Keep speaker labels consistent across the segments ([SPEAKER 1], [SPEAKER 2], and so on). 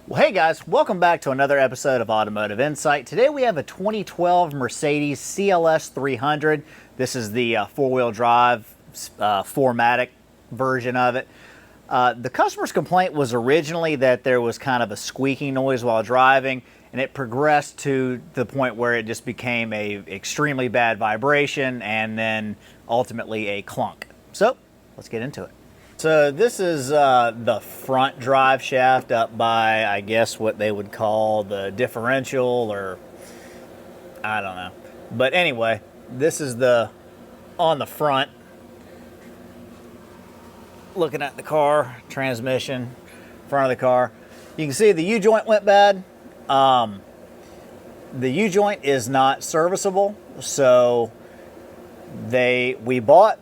[SPEAKER 1] Well, hey guys, welcome back to another episode of Automotive Insight. Today we have a 2012 Mercedes CLS300. This is the four-wheel drive 4Matic version of it. The customer's complaint was originally that there was kind of a squeaking noise while driving, and it progressed to the point where it just became a extremely bad vibration and then ultimately a clunk. So let's get into it. So this is the front drive shaft up by, I guess, what they would call the differential, or I don't know. But anyway, this is on the front. Looking at the car, transmission, front of the car. You can see the U-joint went bad. The U-joint is not serviceable, so we bought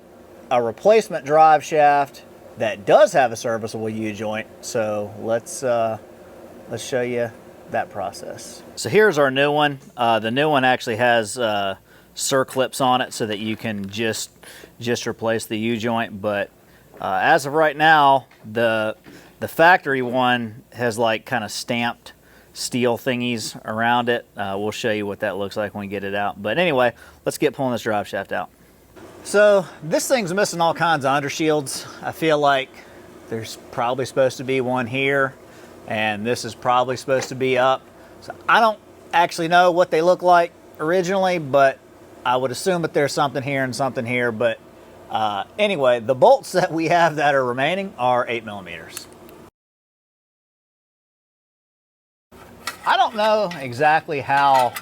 [SPEAKER 1] a replacement drive shaft that does have a serviceable U-joint. So let's show you that process. So here's our new one. The new one actually has circlips on it so that you can just replace the U-joint. But as of right now, the factory one has like kind of stamped steel thingies around it. We'll show you what that looks like when we get it out. But anyway, let's get pulling this drive shaft out. So this thing's missing all kinds of undershields. I feel like there's probably supposed to be one here, and this is probably supposed to be up. So I don't actually know what they look like originally, but I would assume that there's something here and something here. But anyway, the bolts that we have that are remaining are 8mm. I don't know exactly how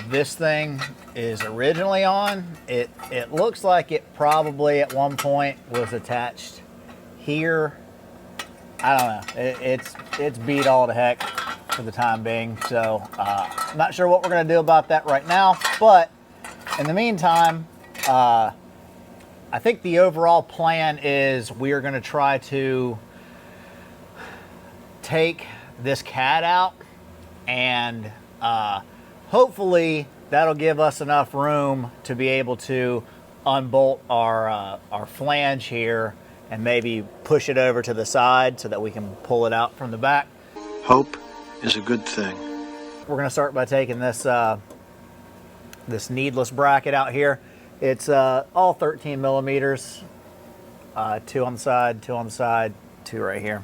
[SPEAKER 1] this thing is originally on. It looks like it probably at one point was attached here. I don't know. It's beat all to heck for the time being. So I'm not sure what we're going to do about that right now. But in the meantime, I think the overall plan is we are going to try to take this cat out, and hopefully that'll give us enough room to be able to unbolt our flange here and maybe push it over to the side so that we can pull it out from the back.
[SPEAKER 2] Hope is a good thing.
[SPEAKER 1] We're going to start by taking this this needless bracket out here. It's all 13mm, 2 on the side, 2 on the side, 2 right here.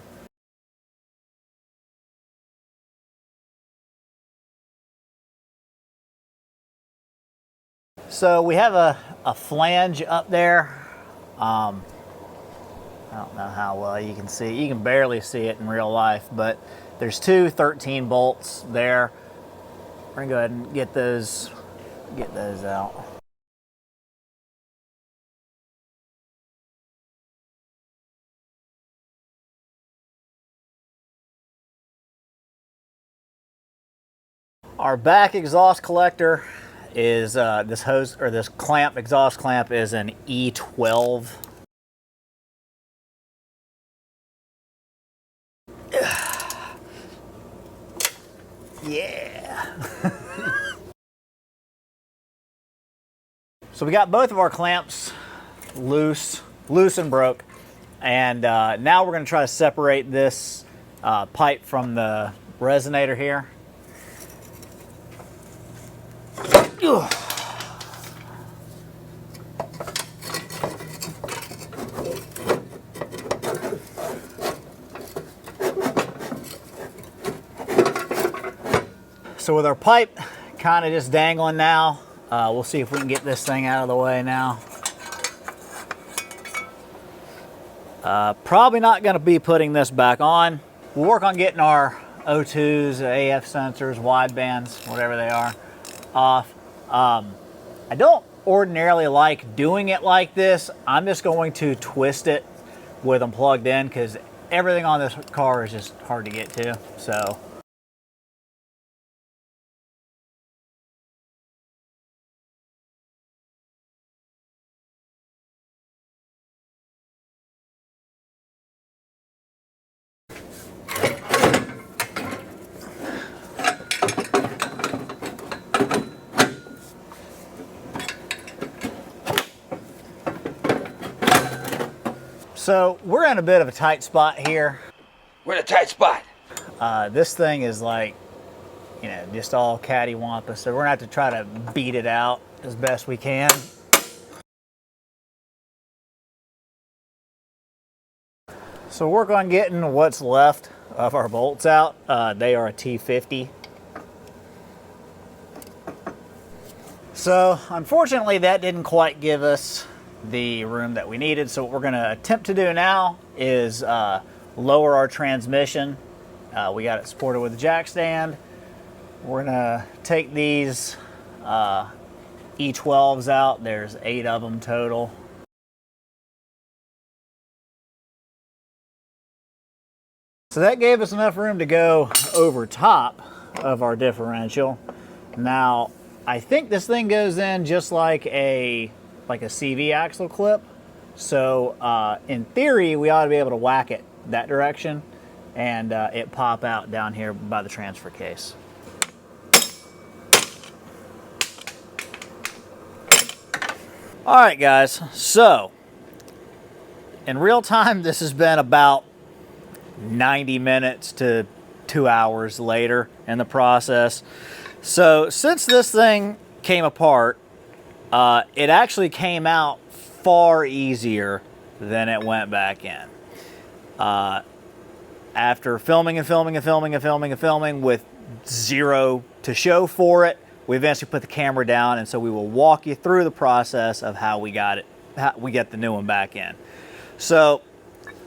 [SPEAKER 1] So we have a flange up there. I don't know how well you can see. You can barely see it in real life, but there's 2 13 bolts there. We're gonna go ahead and get those out. Our back exhaust collector is this hose, or this clamp, exhaust clamp, is an E12. Yeah. So we got both of our clamps loose and broke, and now we're going to try to separate this pipe from the resonator here. Ugh. So with our pipe kind of just dangling now, we'll see if we can get this thing out of the way now. Probably not going to be putting this back on. We'll work on getting our O2s, AF sensors, widebands, whatever they are, off. I don't ordinarily like doing it like this. I'm just going to twist it with them plugged in because everything on this car is just hard to get to. So So we're in a bit of a tight spot here.
[SPEAKER 3] We're in a tight spot.
[SPEAKER 1] This thing is like, you know, just all cattywampus, so we're gonna have to try to beat it out as best we can. So work on getting what's left of our bolts out. They are a T50. So unfortunately that didn't quite give us the room that we needed. So what we're gonna attempt to do now is lower our transmission. We got it supported with a jack stand. We're gonna take these E12s out. There's 8 of them total. So that gave us enough room to go over top of our differential. Now, I think this thing goes in just like a CV axle clip. So in theory, we ought to be able to whack it that direction and it pop out down here by the transfer case. All right, guys, so in real time, this has been about 90 minutes to 2 hours later in the process. So since this thing came apart, it actually came out far easier than it went back in. After filming and filming and filming and filming and filming with zero to show for it, we eventually put the camera down, and so we will walk you through the process of how we got it, how we get the new one back in. So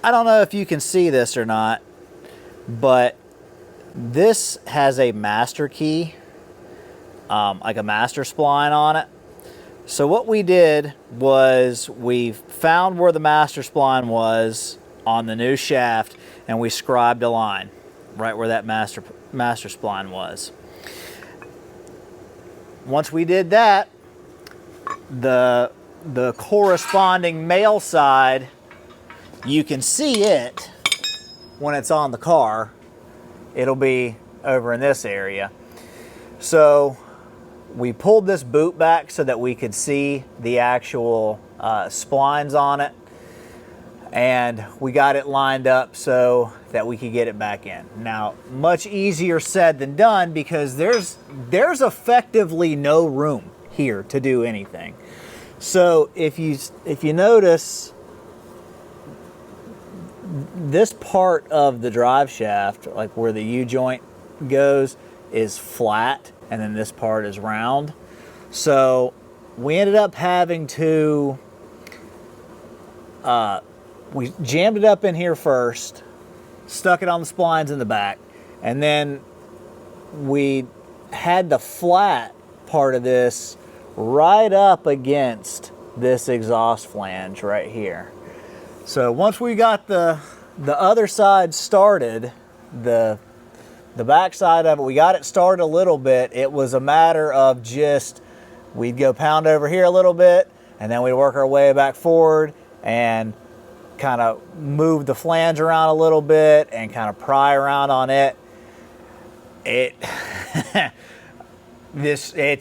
[SPEAKER 1] I don't know if you can see this or not, but this has a master key, like a master spline on it. So what we did was we found where the master spline was on the new shaft, and we scribed a line right where that master spline was. Once we did that, the corresponding male side, you can see it when it's on the car. It'll be over in this area. So we pulled this boot back so that we could see the actual splines on it, and we got it lined up so that we could get it back in. Now, much easier said than done, because there's effectively no room here to do anything. So if you notice, this part of the drive shaft, like where the U-joint goes, is flat, and then this part is round. So we ended up having to, we jammed it up in here first, stuck it on the splines in the back, and then we had the flat part of this right up against this exhaust flange right here. So once we got the other side started, the back side of it, we got it started a little bit. It was a matter of just, we'd go pound over here a little bit, and then we'd work our way back forward and kind of move the flange around a little bit and kind of pry around on it. It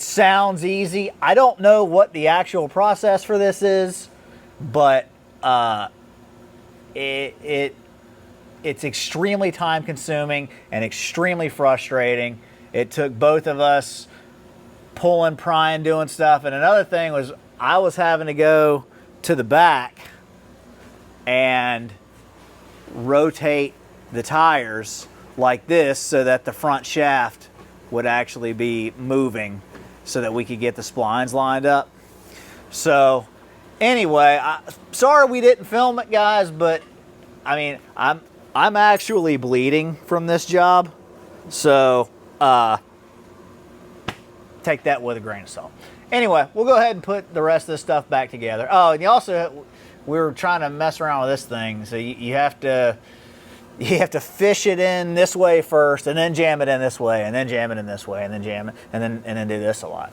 [SPEAKER 1] sounds easy. I don't know what the actual process for this is, but it's extremely time consuming and extremely frustrating. It took both of us pulling, prying, doing stuff. And another thing was, I was having to go to the back and rotate the tires like this so that the front shaft would actually be moving so that we could get the splines lined up. So anyway, sorry we didn't film it, guys, but I mean, I'm actually bleeding from this job, so take that with a grain of salt. Anyway, we'll go ahead and put the rest of this stuff back together. Oh, and you also, we were trying to mess around with this thing, so you have to fish it in this way first, and then jam it in this way, and then jam it in this way, and then jam it, and then do this a lot.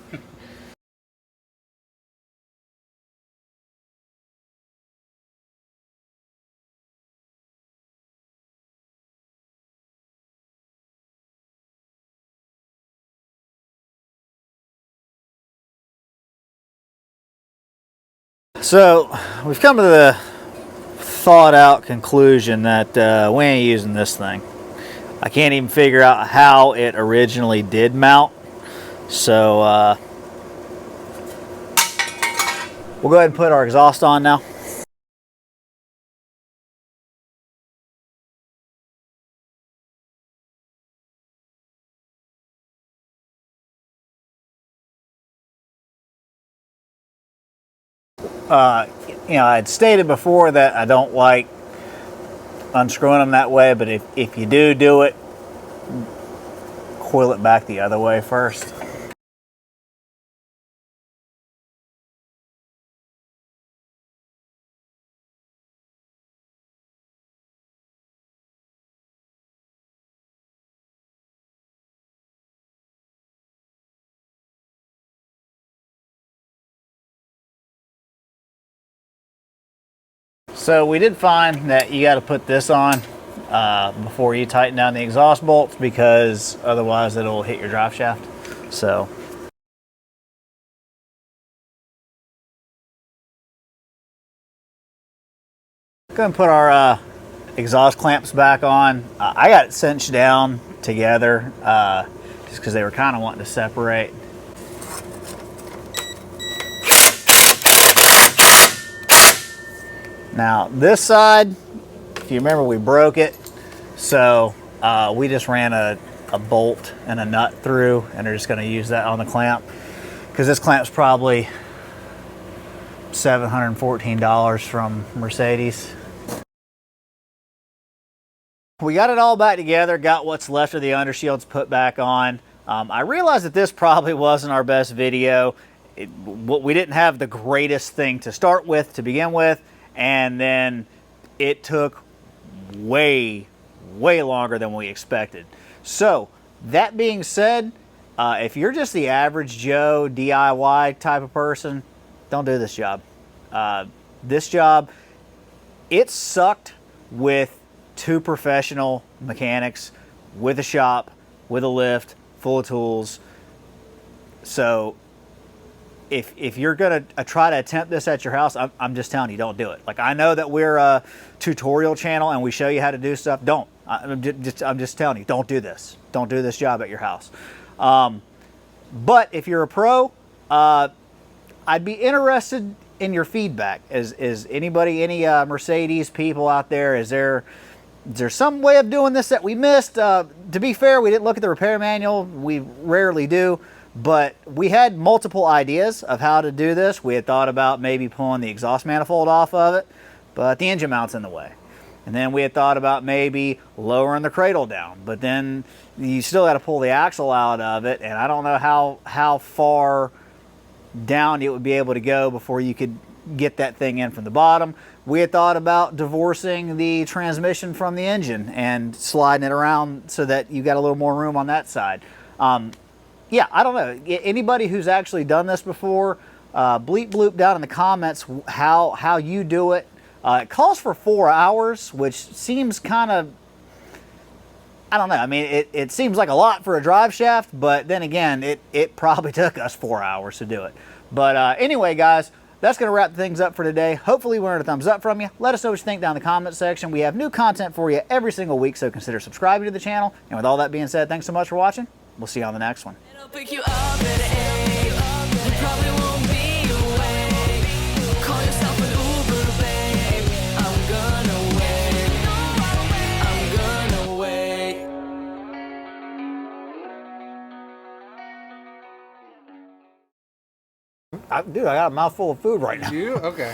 [SPEAKER 1] So we've come to the thought out conclusion that we ain't using this thing. I can't even figure out how it originally did mount. So we'll go ahead and put our exhaust on now. You know, I'd stated before that I don't like unscrewing them that way, but if you do it, coil it back the other way first. So we did find that you got to put this on before you tighten down the exhaust bolts, because otherwise it'll hit your drive shaft. So go ahead and put our exhaust clamps back on. I got it cinched down together just because they were kind of wanting to separate. Now this side, if you remember, we broke it, so we just ran a bolt and a nut through, and they're just going to use that on the clamp, because this clamp's probably $714 from Mercedes. We got it all back together, got what's left of the undershields put back on. I realized that this probably wasn't our best video. We didn't have the greatest thing to start with to begin with, and then it took way longer than we expected. So that being said, if you're just the average Joe DIY type of person, don't do this job. This job, it sucked with 2 professional mechanics, with a shop, with a lift, full of tools. So if you're gonna try to attempt this at your house, I'm just telling you, don't do it. Like, I know that we're a tutorial channel and we show you how to do stuff. Don't. I'm just telling you, don't do this. Don't do this job at your house. But if you're a pro, I'd be interested in your feedback. Is anybody, any Mercedes people out there, is there some way of doing this that we missed? To be fair, we didn't look at the repair manual. We rarely do. But we had multiple ideas of how to do this. We had thought about maybe pulling the exhaust manifold off of it, but the engine mount's in the way. And then we had thought about maybe lowering the cradle down, but then you still got to pull the axle out of it, and I don't know how far down it would be able to go before you could get that thing in from the bottom. We had thought about divorcing the transmission from the engine and sliding it around so that you got a little more room on that side. Yeah, I don't know. Anybody who's actually done this before, bleep bloop down in the comments how you do it. It calls for 4 hours, which seems kind of, I don't know. I mean, it seems like a lot for a drive shaft, but then again, it probably took us 4 hours to do it. But anyway, guys, that's going to wrap things up for today. Hopefully we earned a thumbs up from you. Let us know what you think down in the comment section. We have new content for you every single week, so consider subscribing to the channel. And with all that being said, thanks so much for watching. We'll see you on the next one.
[SPEAKER 3] I'll pick you up at 8. You probably won't be awake. Call yourself an Uber, babe. I'm gonna wait.
[SPEAKER 1] Dude, I got a mouthful of food right now.
[SPEAKER 4] You? Okay.